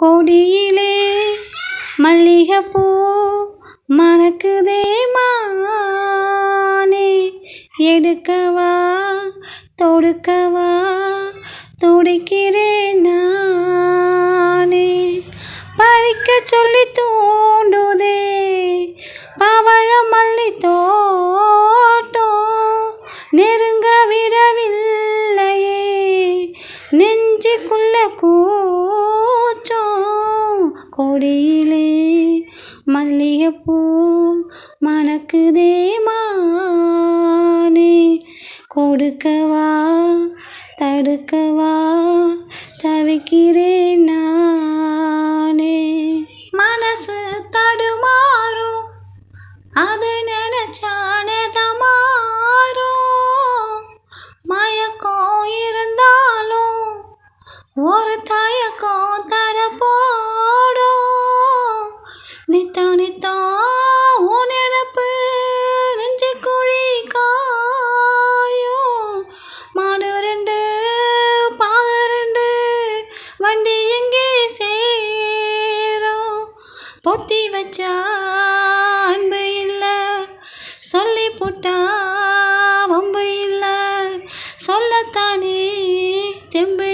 கொடியிலே மல்லிகைப்பூ மணக்குதே மானே, எடுக்கவா தொடுக்கவா துடிக்கிறேன் நானே. பறிக்க சொல்லி தூண்டுதே பவழ மல்லி தோட்டம், நெருங்க விடவில்லையே நெஞ்சுக்குள்ள கூச்சம். கொடியிலே மல்லிகைப்பூ மணக்குதே மானே, கொடுக்கவா தடுக்கவா தவிக்கிறேன் நானே. மனசு தடுமாறும் அது நினைச்சானே தமாறும், மயக்கம் இருந்தாலும் ஒரு தயக்கம் தட போடும். நித்தம் நித்தம் உன் நினப்பு நெஞ்சு குழி காயும், மாடு ரெண்டு பாத ரெண்டு வண்டி எங்கே சேரும். பொத்தி வச்சா அன்பு இல்லை, சொல்லி போட்டா வம்பு இல்லை, சொல்லத்தானே தெம்பு